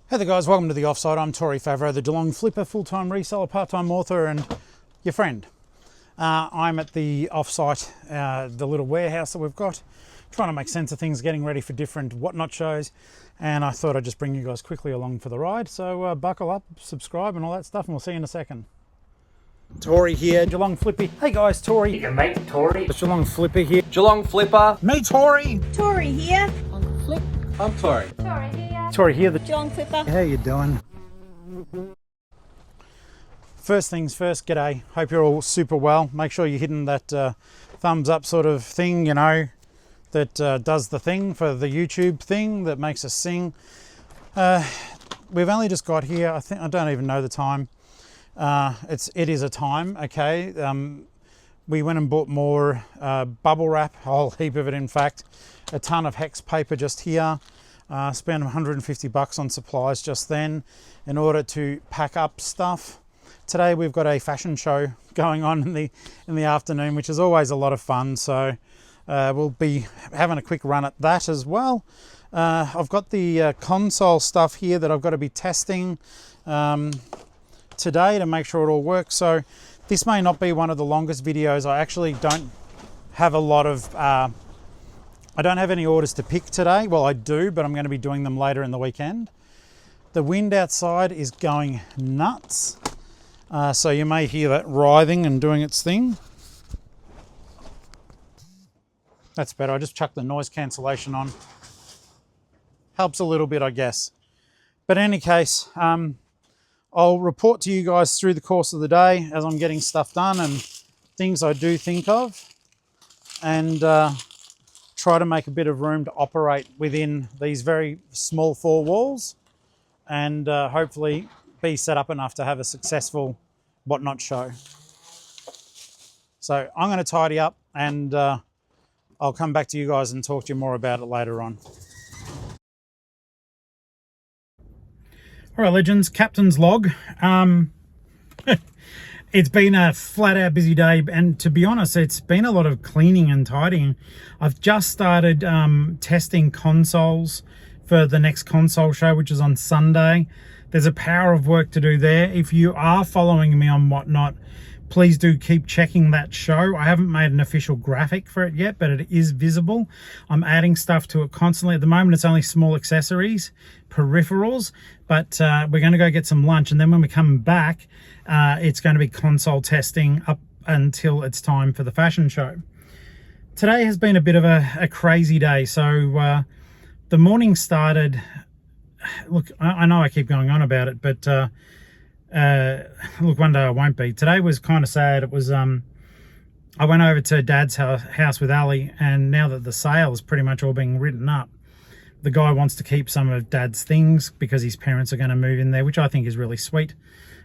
Hey there guys, welcome to the offsite. I'm Tori Favreau, the Geelong-Flipper, full-time reseller, part-time author and your friend. I'm at the offsite, the little warehouse that we've got, trying to make sense of things, getting ready for different whatnot shows, and I thought I'd just bring you guys quickly along for the ride. So buckle up, subscribe and all that stuff, and we'll see you in a second. Tori here, Geelong-Flippy. Hey guys, Tori. Your mate Tori. It's Geelong-Flipper here. Geelong-Flipper. Me, Tori. Tori here. Uncle Flip. I'm Tori. Tori here. Tori here, the Geelong-Flipper. How you doing? First things first, g'day. Hope you're all super well. Make sure you're hitting that thumbs up sort of thing, you know, that does the thing for the YouTube thing that makes us sing. We've only just got here. I don't even know the time. It is a time, okay. We went and bought more bubble wrap, a whole heap of it in fact, a ton of hex paper just here. Spent 150 bucks on supplies just then in order to pack up stuff. Today we've got a fashion show going on in the afternoon, which is always a lot of fun. So we'll be having a quick run at that as well. I've got the console stuff here that I've got to be testing today to make sure it all works. So this may not be one of the longest videos. I actually don't have a lot of I don't have any orders to pick today. Well, I do, but I'm going to be doing them later in the weekend. The wind outside is going nuts. So you may hear that writhing and doing its thing. That's better. I just chucked the noise cancellation on. Helps a little bit, I guess. But in any case, I'll report to you guys through the course of the day as I'm getting stuff done and things I do think of. And try to make a bit of room to operate within these very small four walls and hopefully be set up enough to have a successful whatnot show. So I'm going to tidy up and I'll come back to you guys and talk to you more about it later on. All right, legends, captain's log. It's been a flat out busy day, and to be honest, it's been a lot of cleaning and tidying. I've just started testing consoles for the next console show, which is on Sunday. There's a power of work to do there. If you are following me on whatnot, please do keep checking that show. I haven't made an official graphic for it yet, but it is visible. I'm adding stuff to it constantly. At the moment, it's only small accessories, peripherals, but we're going to go get some lunch. And then when we come back, it's going to be console testing up until it's time for the fashion show. Today has been a bit of a crazy day. So the morning started, look, I know I keep going on about it, but look, one day I won't be. Today was kind of sad. It was I went over to Dad's house with Alli, and now that the sale is pretty much all being written up, the guy wants to keep some of Dad's things because his parents are going to move in there, which I think is really sweet.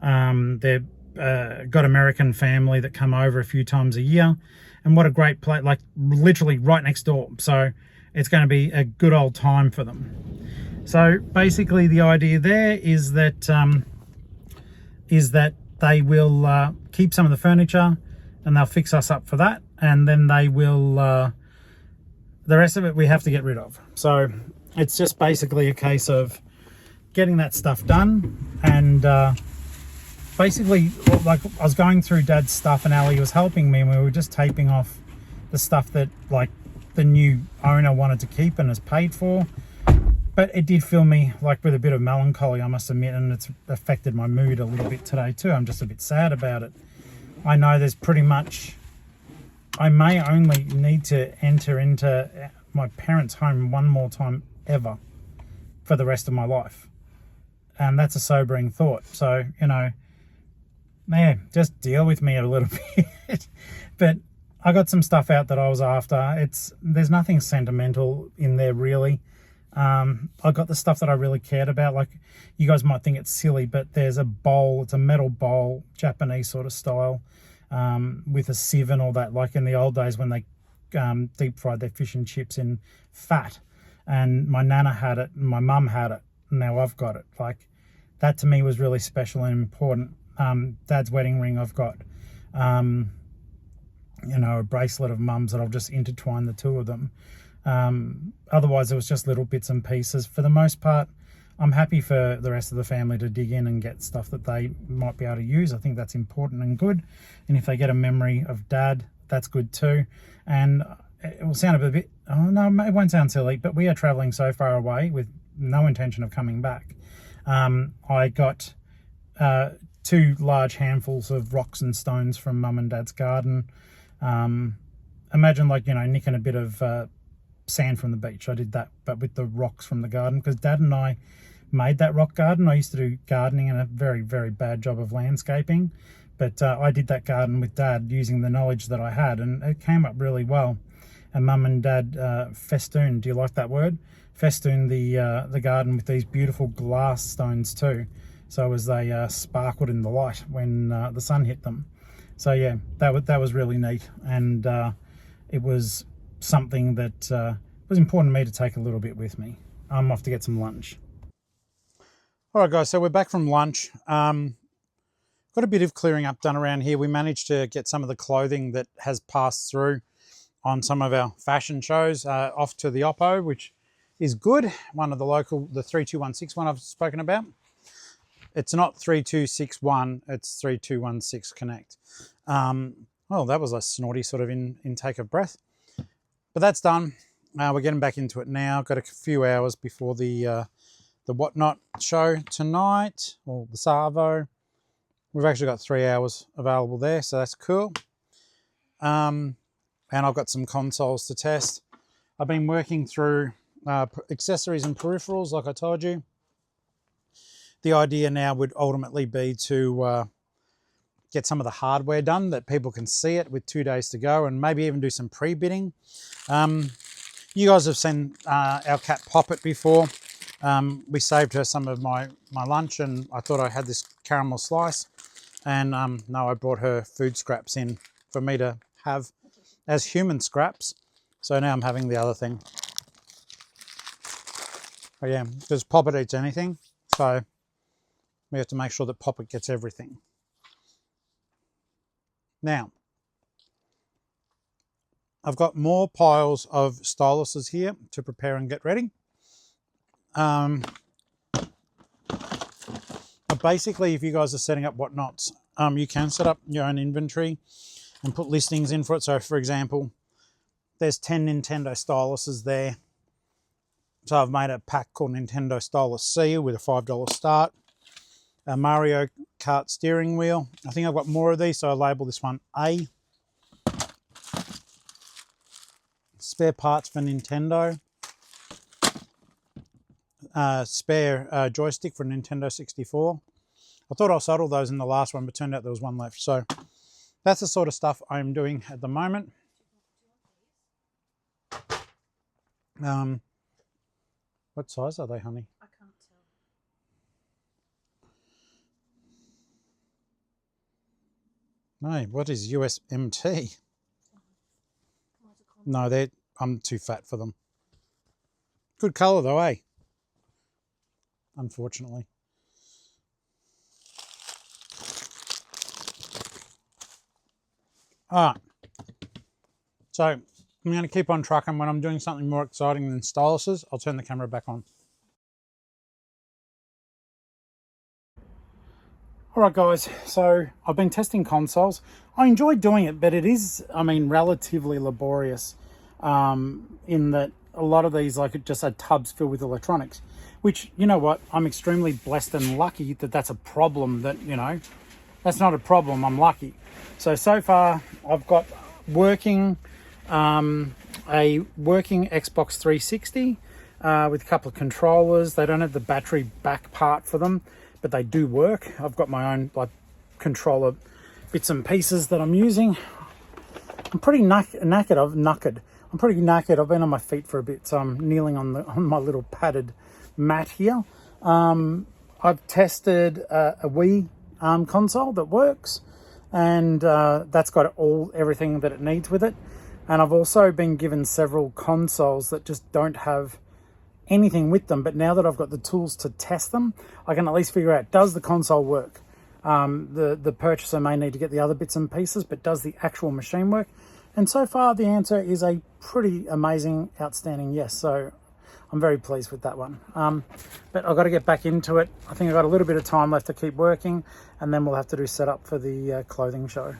They've got American family that come over a few times a year, and what a great place, like literally right next door. So it's going to be a good old time for them. So basically the idea there is that they will keep some of the furniture and they'll fix us up for that, and then they will the rest of it we have to get rid of. So it's just basically a case of getting that stuff done. And basically, like, I was going through Dad's stuff and Alli was helping me, and we were just taping off the stuff that like the new owner wanted to keep and has paid for. But it did fill me like with a bit of melancholy, I must admit, and it's affected my mood a little bit today too. I'm just a bit sad about it. I know there's pretty much, I may only need to enter into my parents' home one more time ever for the rest of my life. And that's a sobering thought. So, you know, man, just deal with me a little bit. But I got some stuff out that I was after. There's nothing sentimental in there really. I got the stuff that I really cared about. Like, you guys might think it's silly, but there's a bowl, it's a metal bowl, Japanese sort of style, with a sieve and all that, like in the old days when they deep fried their fish and chips in fat. And my nana had it and my mum had it, and now I've got it. Like, that to me was really special and important. Dad's wedding ring I've got, you know, a bracelet of mum's that I've just intertwined the two of them. Otherwise it was just little bits and pieces. For the most part, I'm happy for the rest of the family to dig in and get stuff that they might be able to use. I think that's important and good. And if they get a memory of Dad, that's good too. And it will sound a bit, oh no, it won't sound silly, but we are traveling so far away with no intention of coming back. I got 2 large handfuls of rocks and stones from Mum and Dad's garden. Imagine, like, you know, nicking a bit of sand from the beach. I did that, but with the rocks from the garden, because Dad and I made that rock garden. I used to do gardening and a very, very bad job of landscaping, but I did that garden with Dad using the knowledge that I had, and it came up really well. And Mum and Dad festooned, do you like that word? Festooned the garden with these beautiful glass stones too, so as they sparkled in the light when the sun hit them. So yeah, that was really neat, and it was something that was important to me to take a little bit with me. I'm off to get some lunch. All right, guys, so we're back from lunch. Got a bit of clearing up done around here. We managed to get some of the clothing that has passed through on some of our fashion shows off to the Oppo, which is good. One of the local, the 3216 one I've spoken about. It's not 3261, it's 3216 Connect. Well, that was a snorty sort of intake of breath. But that's done. We're getting back into it now. Got a few hours before the Whatnot show tonight, or the Savo. We've actually got 3 hours available there, so that's cool. And I've got some consoles to test. I've been working through accessories and peripherals, like I told you. The idea now would ultimately be to get some of the hardware done, that people can see it with 2 days to go, and maybe even do some pre-bidding. You guys have seen our cat Poppet before. We saved her some of my lunch, and I thought I had this caramel slice, and no, I brought her food scraps in for me to have as human scraps. So now I'm having the other thing. But yeah, because Poppet eats anything, so we have to make sure that Poppet gets everything. Now, I've got more piles of styluses here to prepare and get ready. But basically, if you guys are setting up Whatnots, you can set up your own inventory and put listings in for it. So for example, there's 10 Nintendo styluses there. So I've made a pack called Nintendo Stylus C with a $5 start. A Mario Kart steering wheel. I think I've got more of these, so I label this one A. Spare parts for Nintendo. Spare joystick for Nintendo 64. I thought I settled those in the last one, but turned out there was one left. So that's the sort of stuff I'm doing at the moment. What size are they, honey? I can't tell. No, what is USMT? No, I'm too fat for them. Good colour though, eh? Unfortunately. Alright. So I'm going to keep on trucking. When I'm doing something more exciting than styluses, I'll turn the camera back on. Alright guys, so I've been testing consoles. I enjoy doing it, but it is, I mean, relatively laborious in that a lot of these, like, just are tubs filled with electronics, which, you know what, I'm extremely blessed and lucky that that's a problem. That, you know, that's not a problem, I'm lucky. So far I've got working a working Xbox 360 with a couple of controllers. They don't have the battery back part for them, but they do work. I've got my own, like, controller bits and pieces that I'm using. I'm pretty knackered. I'm pretty knackered. I've been on my feet for a bit, so I'm kneeling on my little padded mat here. I've tested a Wii console that works, and that's got everything that it needs with it. And I've also been given several consoles that just don't have anything with them, but now that I've got the tools to test them, I can at least figure out, does the console work? The purchaser may need to get the other bits and pieces, but does the actual machine work? And so far the answer is a pretty amazing, outstanding yes. So I'm very pleased with that one. But I've got to get back into it. I think I've got a little bit of time left to keep working, and then we'll have to do setup for the clothing show.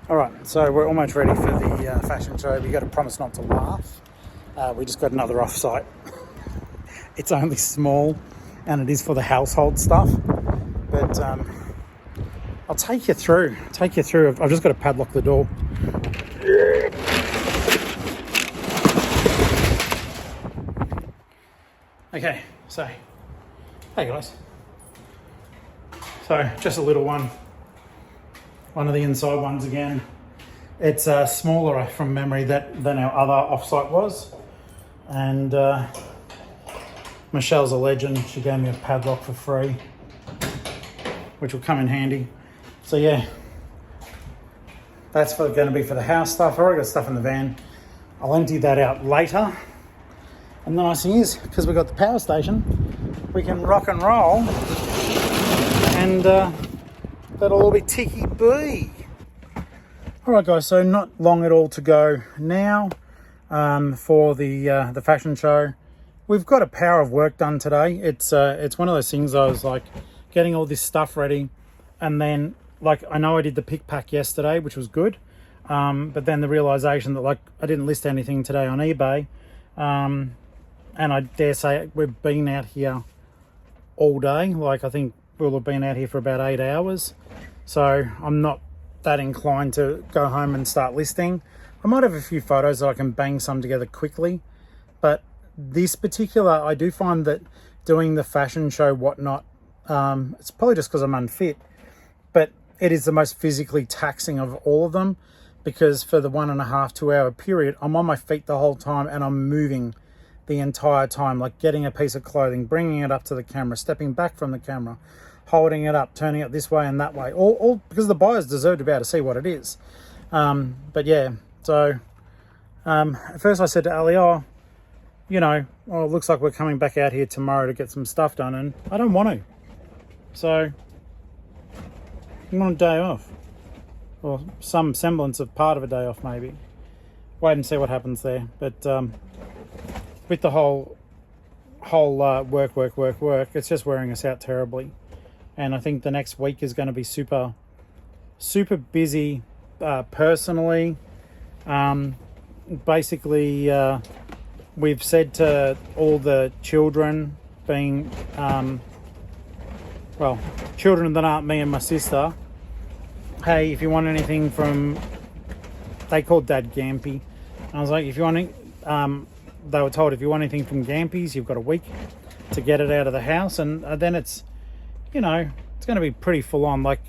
All right, so we're almost ready for the fashion show. We got to promise not to laugh. We just got another offsite. It's only small, and it is for the household stuff. But I'll take you through. I've just got to padlock the door. Okay, so hey guys. So just a little one. One of the inside ones again. It's smaller from memory than our other offsite was. And Michelle's a legend. She gave me a padlock for free, which will come in handy. So yeah, that's going to be for the house stuff. I've already got stuff in the van. I'll empty that out later. And the nice thing is, because we've got the power station, we can rock and roll, and that'll all be ticky-bee. All right, guys, so not long at all to go now for the fashion show. We've got a power of work done today. It's one of those things. I was like getting all this stuff ready, and then like I know I did the pick pack yesterday, which was good, but then the realization that like I didn't list anything today on eBay, and I dare say we've been out here all day. Like I think we'll have been out here for about 8 hours, so I'm not that inclined to go home and start listing. I might have a few photos that I can bang some together quickly, but this particular, I do find that doing the fashion show whatnot, it's probably just because I'm unfit, but it is the most physically taxing of all of them, because for the 1.5 to 2 hour period, I'm on my feet the whole time and I'm moving the entire time, like getting a piece of clothing, bringing it up to the camera, stepping back from the camera, holding it up, turning it this way and that way, all because the buyers deserve to be able to see what it is. But yeah, so at first I said to Ali, it looks like we're coming back out here tomorrow to get some stuff done, and I don't want to. So I'm on a day off, or some semblance of part of a day off maybe. Wait and see what happens there. But with the whole work, it's just wearing us out terribly. And I think the next week is going to be super busy personally. Basically, we've said to all the children, being children that aren't me and my sister, hey, if you want anything from, they called Dad Gampy. I was like, if you want they were told if you want anything from Gampy's, you've got a week to get it out of the house, and then it's it's going to be pretty full on, like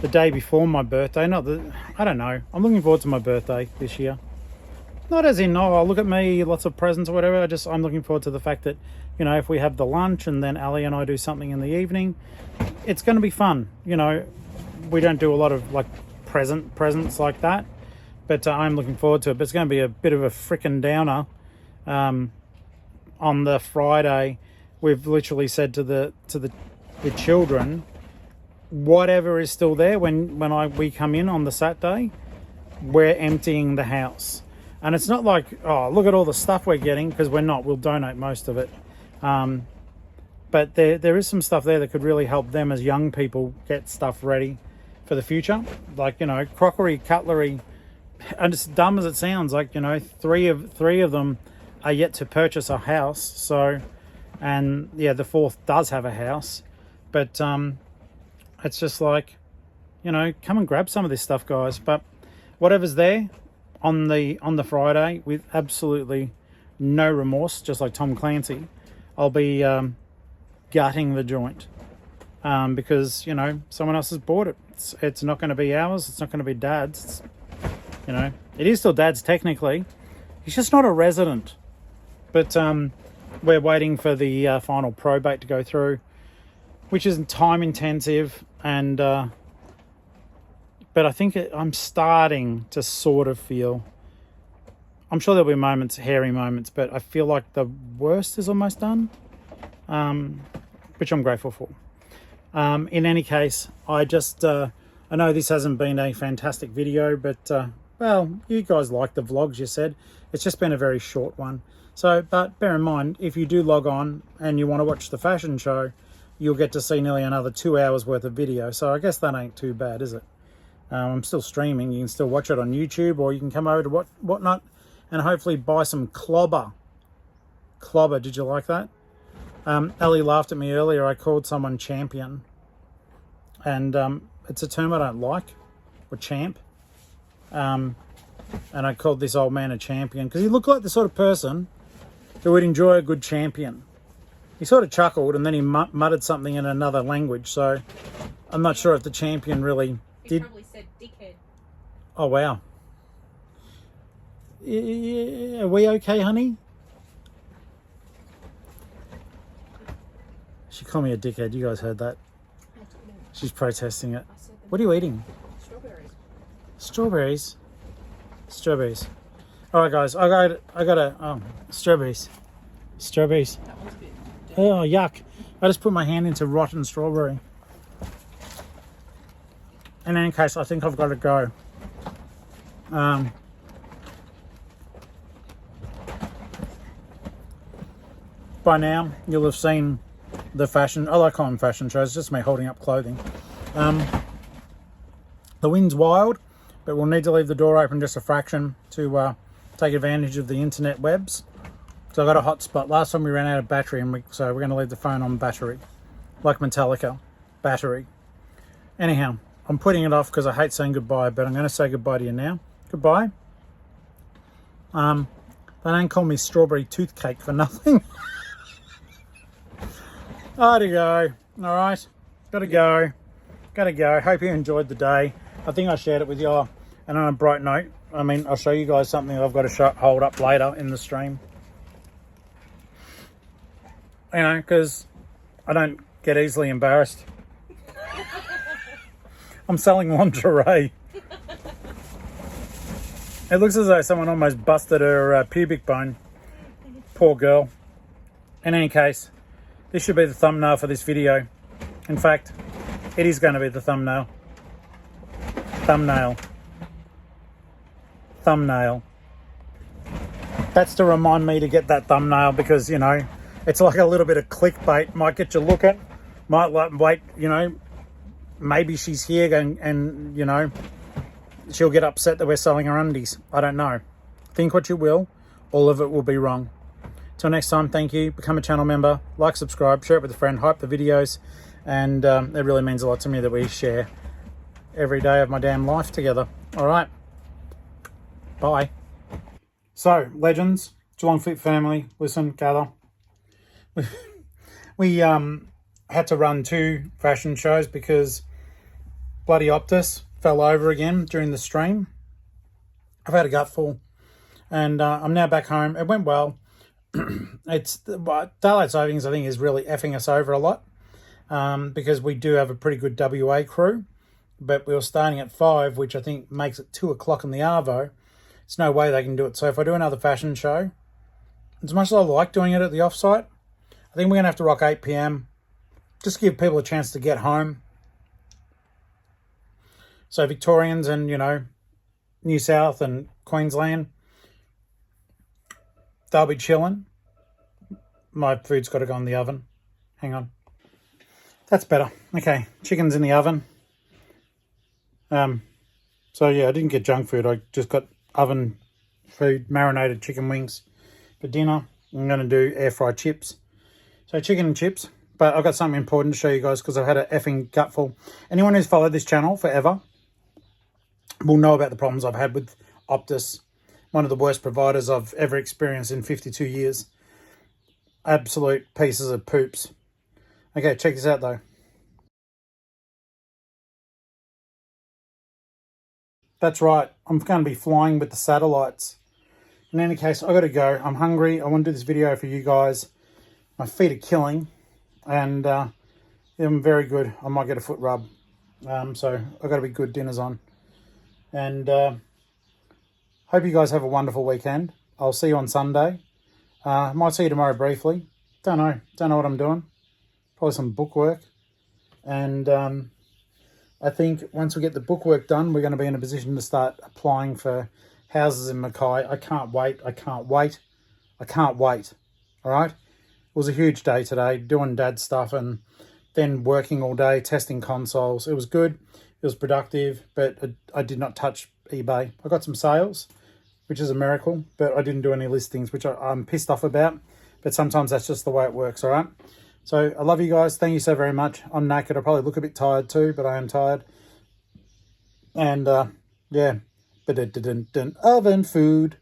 the day before my birthday. I don't know, I'm looking forward to my birthday this year. Not as in, look at me, lots of presents or whatever. I'm looking forward to the fact that, if we have the lunch and then Ali and I do something in the evening, it's going to be fun. We don't do a lot of like presents like that, but I'm looking forward to it. But it's going to be a bit of a frickin' downer. On the Friday, we've literally said to the children, whatever is still there when we come in on the Saturday, we're emptying the house. And it's not like, look at all the stuff we're getting, because we're not. We'll donate most of it. But there is some stuff there that could really help them as young people get stuff ready for the future. Like, crockery, cutlery, and as dumb as it sounds, like, three of them are yet to purchase a house. So, and yeah, the fourth does have a house. But it's just like, come and grab some of this stuff, guys. But whatever's there on the Friday, with absolutely no remorse, just like Tom Clancy, I'll be gutting the joint, because someone else has bought it. It's not going to be ours. It's not going to be Dad's. It is still Dad's technically. He's just not a resident. But we're waiting for the final probate to go through, which is time intensive, and but I think I'm starting to sort of feel, I'm sure there'll be moments, hairy moments, but I feel like the worst is almost done, which I'm grateful for. In any case, I know this hasn't been a fantastic video, but well, you guys like the vlogs, you said. It's just been a very short one. So, but bear in mind, if you do log on and you want to watch the fashion show, you'll get to see nearly another 2 hours worth of video. So I guess that ain't too bad, is it? I'm still streaming. You can still watch it on YouTube, or you can come over to Whatnot and hopefully buy some clobber. Clobber, did you like that? Alli laughed at me earlier. I called someone champion. And it's a term I don't like, or champ. And I called this old man a champion because he looked like the sort of person who would enjoy a good champion. He sort of chuckled and then he muttered something in another language. So I'm not sure if the champion really did. He probably said dickhead. Oh, wow. Are we okay, honey? She called me a dickhead. You guys heard that? She's protesting it. What are you eating? Strawberries. Strawberries? Strawberries. All right, guys. I got strawberries. Strawberries. That one's a bit. Oh, yuck. I just put my hand into rotten strawberry. In any case, I think I've got to go. By now, you'll have seen the fashion. I like calling them fashion shows. It's just me holding up clothing. The wind's wild, but we'll need to leave the door open just a fraction to take advantage of the internet webs. So I got a hotspot. Last time we ran out of battery, so we're going to leave the phone on battery, like Metallica, battery. Anyhow, I'm putting it off because I hate saying goodbye, but I'm going to say goodbye to you now. Goodbye. They don't call me strawberry toothcake for nothing. Gotta go. All right, gotta go. Gotta go. Hope you enjoyed the day. I think I shared it with you. And on a bright note, I mean, I'll show you guys something I've got to hold up later in the stream. You know, because I don't get easily embarrassed. I'm selling lingerie. It looks as though someone almost busted her pubic bone. Poor girl. In any case, this should be the thumbnail for this video. In fact, it is going to be the thumbnail. Thumbnail. Thumbnail. That's to remind me to get that thumbnail because, you know, it's like a little bit of clickbait. Might get you looking. Might like, wait, you know, maybe she's here and, you know, she'll get upset that we're selling her undies. I don't know. Think what you will. All of it will be wrong. Till next time, thank you. Become a channel member. Like, subscribe, share it with a friend, hype the videos. And it really means a lot to me that we share every day of my damn life together. All right. Bye. So, legends, Geelong-Flipper family, listen, gather. We had to run 2 fashion shows because bloody Optus fell over again during the stream. I've had a gutful and I'm now back home. It went well. It's daylight savings, I think, is really effing us over a lot because we do have a pretty good WA crew, but we were starting at 5, which I think makes it 2 o'clock in the arvo. There's no way they can do it. So if I do another fashion show, as much as I like doing it at the offsite, I think we're going to have to rock 8 p.m. just to give people a chance to get home. So Victorians and, you know, New South and Queensland, they'll be chilling. My food's got to go in the oven. Hang on. That's better. Okay, chicken's in the oven. So yeah, I didn't get junk food. I just got oven food, marinated chicken wings for dinner. I'm going to do air fried chips. So chicken and chips. But I've got something important to show you guys because I've had an effing gutful. Anyone who's followed this channel forever will know about the problems I've had with Optus. One of the worst providers I've ever experienced in 52 years. Absolute pieces of poops. Okay, check this out though. That's right, I'm going to be flying with the satellites. In any case, I've got to go. I'm hungry. I want to do this video for you guys. My feet are killing. And I'm very good. I might get a foot rub. So I've got to be good. Dinner's on. And hope you guys have a wonderful weekend. I'll see you on Sunday. Might see you tomorrow briefly. Don't know what I'm doing. Probably some book work. And I think once we get the bookwork done, we're going to be in a position to start applying for houses in Mackay. I can't wait. I can't wait. I can't wait. All right. It was a huge day today, doing dad stuff and then working all day, testing consoles. It was good. It was productive, but I did not touch eBay. I got some sales, which is a miracle, but I didn't do any listings, which I'm pissed off about. But sometimes that's just the way it works, all right? So I love you guys. Thank you so very much. I'm knackered. I probably look a bit tired too, but I am tired. And yeah, oven food.